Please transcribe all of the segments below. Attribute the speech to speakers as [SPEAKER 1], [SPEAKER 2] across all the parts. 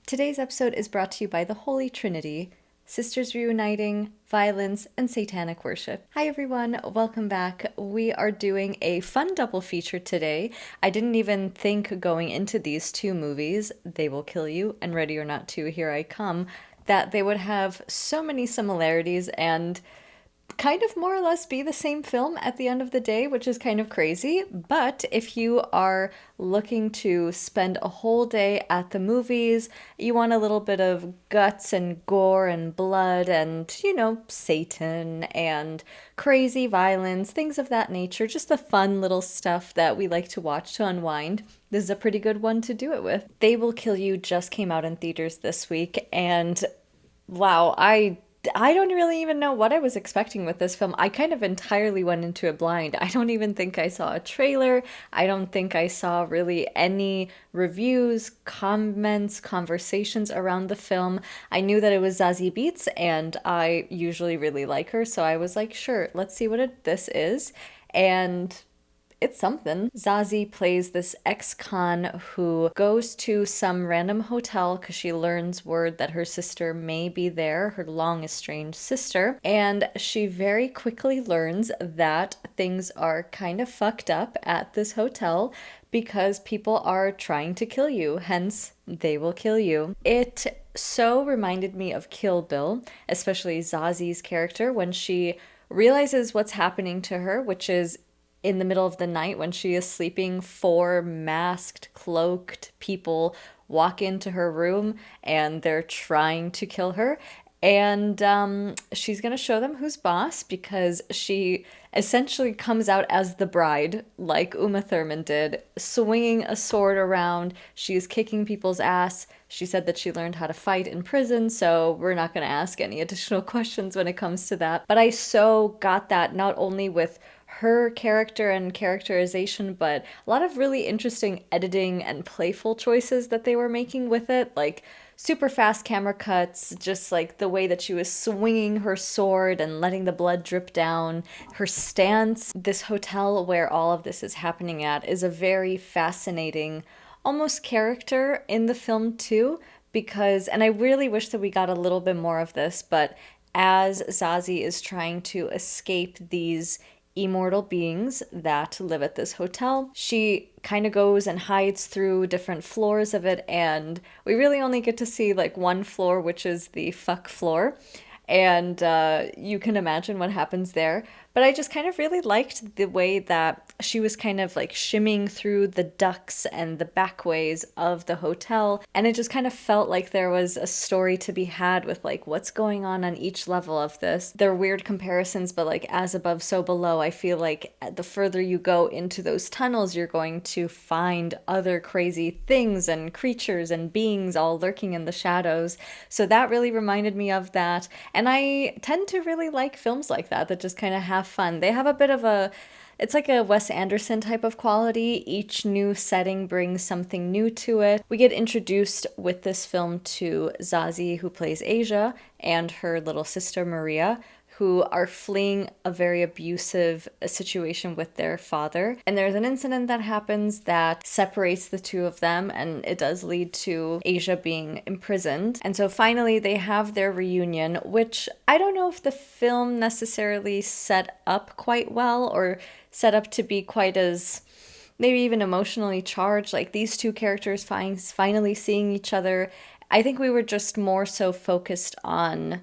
[SPEAKER 1] Today's episode is brought to you by the Holy Trinity, sisters reuniting, violence, and satanic worship. Hi everyone, welcome back. We are doing a fun double feature today. I didn't even think going into these two movies, They Will Kill You and Ready or Not 2, Here I Come, that they would have so many similarities and kind of more or less be the same film at the end of the day, which is kind of crazy. But if you are looking to spend a whole day at the movies, you want a little bit of guts and gore and blood and, Satan and crazy violence, things of that nature, just the fun little stuff that we like to watch to unwind. This is a pretty good one to do it with. They Will Kill You just came out in theaters this week, and wow, I don't really even know what I was expecting with this film. I kind of entirely went into it blind. I don't even think I saw a trailer. I don't think I saw really any reviews, comments, conversations around the film. I knew that it was Zazie Beetz, and I usually really like her, so I was like, sure, let's see what this is. And it's something. Zazie plays this ex-con who goes to some random hotel because she learns word that her sister may be there, her long estranged sister, and she very quickly learns that things are kind of fucked up at this hotel because people are trying to kill you, hence They Will Kill You. It so reminded me of Kill Bill, especially Zazie's character when she realizes what's happening to her, which is in the middle of the night when she is sleeping, four masked, cloaked people walk into her room and they're trying to kill her. And she's going to show them who's boss because she essentially comes out as the bride, like Uma Thurman did, swinging a sword around. She's kicking people's ass. She said that she learned how to fight in prison, so we're not going to ask any additional questions when it comes to that. But I so got that not only with her character and characterization, but a lot of really interesting editing and playful choices that they were making with it, like super fast camera cuts, just like the way that she was swinging her sword and letting the blood drip down, her stance. This hotel where all of this is happening at is a very fascinating, almost character in the film too, because, and I really wish that we got a little bit more of this, but as Zazie is trying to escape these immortal beings that live at this hotel, she kind of goes and hides through different floors of it, and we really only get to see like one floor, which is the fuck floor, and you can imagine what happens there. But I just kind of really liked the way that she was kind of like shimmying through the ducts and the back ways of the hotel, and it just kind of felt like there was a story to be had with like what's going on each level of this. They're weird comparisons, but like as above so below, I feel like the further you go into those tunnels, you're going to find other crazy things and creatures and beings all lurking in the shadows. So that really reminded me of that, and I tend to really like films like that just kind of have fun. They have a bit of it's like a Wes Anderson type of quality. Each new setting brings something new to it. We get introduced with this film to Zazie, who plays Asia, and her little sister Maria, who are fleeing a very abusive situation with their father. And there's an incident that happens that separates the two of them, and it does lead to Asia being imprisoned. And so finally they have their reunion, which I don't know if the film necessarily set up quite well or set up to be quite as maybe even emotionally charged, like these two characters finally seeing each other. I think we were just more so focused on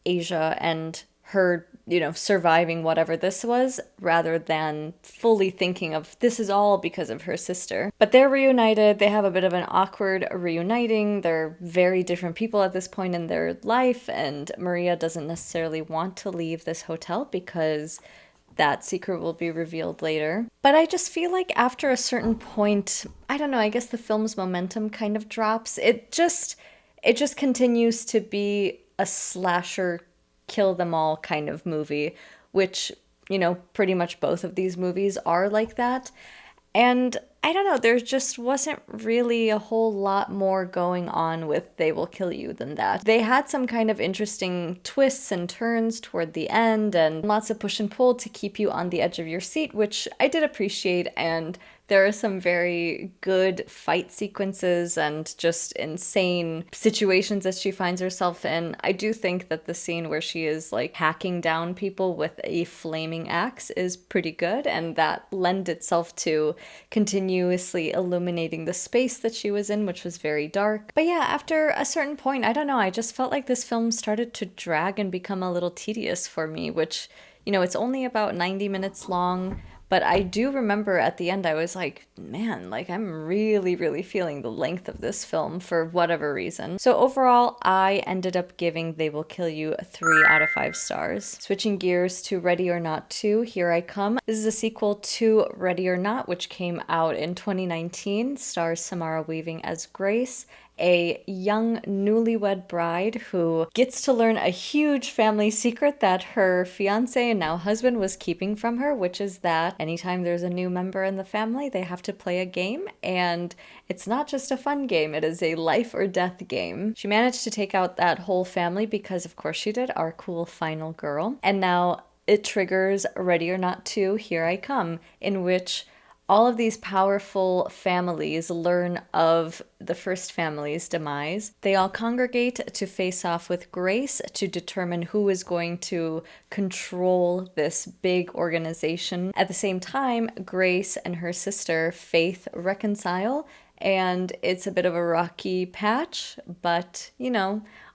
[SPEAKER 1] Asia and her, surviving whatever this was, rather than fully thinking of this is all because of her sister. But they're reunited. They have a bit of an awkward reuniting. They're very different people at this point in their life, and Maria doesn't necessarily want to leave this hotel because that secret will be revealed later. But I just feel like after a certain point, I don't know, I guess the film's momentum kind of drops. It just continues to be a slasher kill them all kind of movie, which, pretty much both of these movies are like that. And I don't know, there just wasn't really a whole lot more going on with They Will Kill You than that. They had some kind of interesting twists and turns toward the end and lots of push and pull to keep you on the edge of your seat, which I did appreciate, and There are some very good fight sequences and just insane situations that she finds herself in. I do think that the scene where she is like hacking down people with a flaming axe is pretty good, and that lend itself to continuously illuminating the space that she was in, which was very dark. But yeah, after a certain point, I don't know, I just felt like this film started to drag and become a little tedious for me, which, it's only about 90 minutes long. But I do remember at the end, I was like, man, like I'm really, really feeling the length of this film for whatever reason. So overall, I ended up giving They Will Kill You 3 out of 5 stars. Switching gears to Ready or Not 2, Here I Come. This is a sequel to Ready or Not, which came out in 2019, stars Samara Weaving as Grace, a young newlywed bride who gets to learn a huge family secret that her fiance and now husband was keeping from her, which is that anytime there's a new member in the family, they have to play a game. And it's not just a fun game, it is a life or death game. She managed to take out that whole family because, of course, she did, our cool final girl. And now it triggers Ready or Not 2, Here I Come, in which all of these powerful families learn of the first family's demise. They all congregate to face off with Grace to determine who is going to control this big organization. At the same time, Grace and her sister Faith reconcile, and it's a bit of a rocky patch, but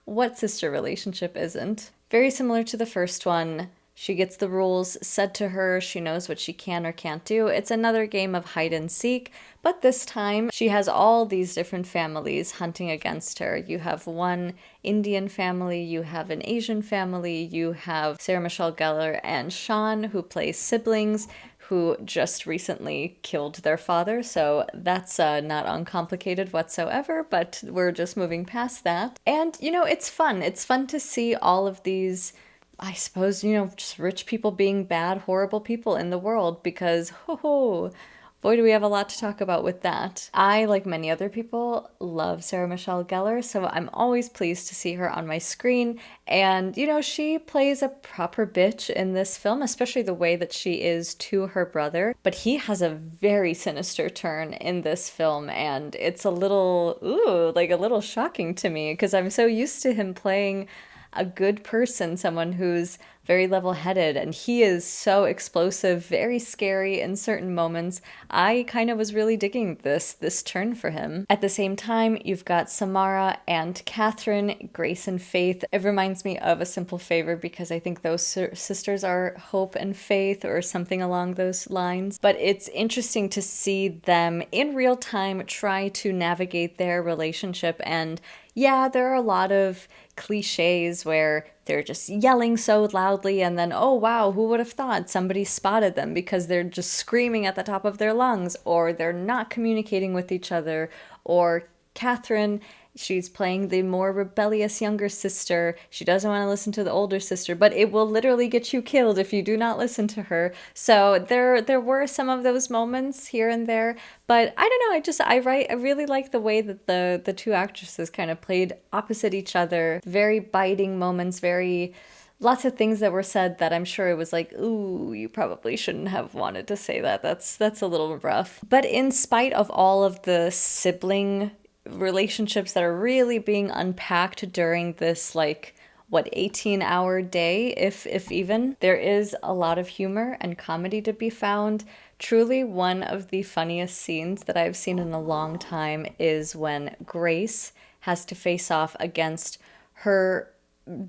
[SPEAKER 1] what sister relationship isn't? Very similar to the first one. She gets the rules said to her, she knows what she can or can't do. It's another game of hide and seek, but this time she has all these different families hunting against her. You have one Indian family, you have an Asian family, you have Sarah Michelle Gellar and Sean, who play siblings who just recently killed their father, so that's not uncomplicated whatsoever, but we're just moving past that. And, it's fun. It's fun to see all of these, I suppose, just rich people being bad, horrible people in the world, because, boy, do we have a lot to talk about with that. I, like many other people, love Sarah Michelle Gellar, so I'm always pleased to see her on my screen. And, she plays a proper bitch in this film, especially the way that she is to her brother. But he has a very sinister turn in this film, and it's a little shocking to me, because I'm so used to him playing a good person, someone who's very level-headed, and he is so explosive, very scary in certain moments. I kind of was really digging this turn for him. At the same time, you've got Samara and Catherine, Grace and Faith. It reminds me of A Simple Favor because I think those sisters are Hope and Faith or something along those lines. But it's interesting to see them in real time try to navigate their relationship, and yeah, there are a lot of cliches where they're just yelling so loudly and then, oh wow, who would have thought somebody spotted them because they're just screaming at the top of their lungs, or they're not communicating with each other, or Catherine, she's playing the more rebellious younger sister. She doesn't want to listen to the older sister, but it will literally get you killed if you do not listen to her. So there were some of those moments here and there, but I don't know. I really like the way that the two actresses kind of played opposite each other. Very biting moments. Lots of things that were said that I'm sure it was like, ooh, you probably shouldn't have wanted to say that. That's a little rough. But in spite of all of the sibling relationships that are really being unpacked during this 18-hour day, if even, there is a lot of humor and comedy to be found. Truly, one of the funniest scenes that I've seen in a long time is when Grace has to face off against her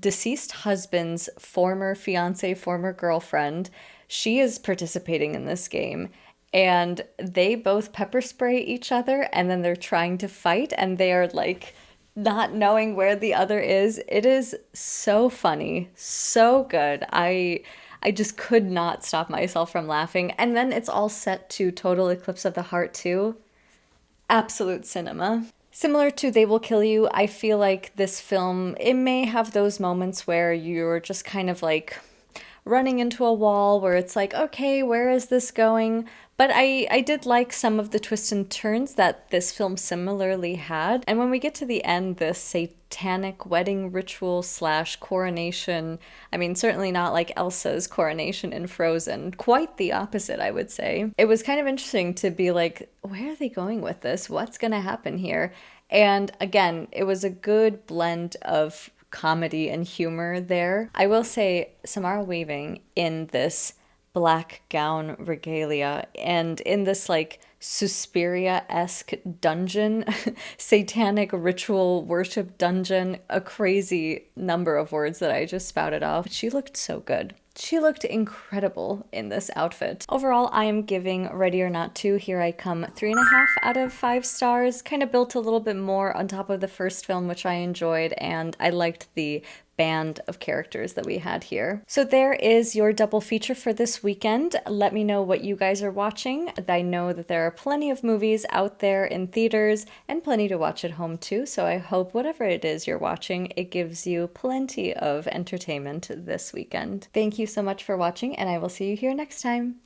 [SPEAKER 1] deceased husband's former fiance, former girlfriend. She is participating in this game, and they both pepper spray each other, and then they're trying to fight, and they are not knowing where the other is. It is so funny, so good. I just could not stop myself from laughing. And then it's all set to Total Eclipse of the Heart too. Absolute cinema. Similar to They Will Kill You, I feel like this film, it may have those moments where you're just kind of running into a wall where it's like, okay, where is this going? But I did like some of the twists and turns that this film similarly had. And when we get to the end, this satanic wedding ritual slash coronation, I mean, certainly not like Elsa's coronation in Frozen, quite the opposite, I would say. It was kind of interesting to be like, where are they going with this? What's going to happen here? And again, it was a good blend of comedy and humor there. I will say, Samara Weaving in this black gown regalia and in this like Suspiria-esque dungeon, satanic ritual worship dungeon, a crazy number of words that I just spouted off. She looked so good. She looked incredible in this outfit. Overall, I am giving Ready or Not 2, Here I Come 3.5 out of 5 stars. Kind of built a little bit more on top of the first film, which I enjoyed, and I liked the band of characters that we had here. So there is your double feature for this weekend. Let me know what you guys are watching. I know that there are plenty of movies out there in theaters and plenty to watch at home too, so I hope whatever it is you're watching, it gives you plenty of entertainment this weekend. Thank you so much for watching, and I will see you here next time.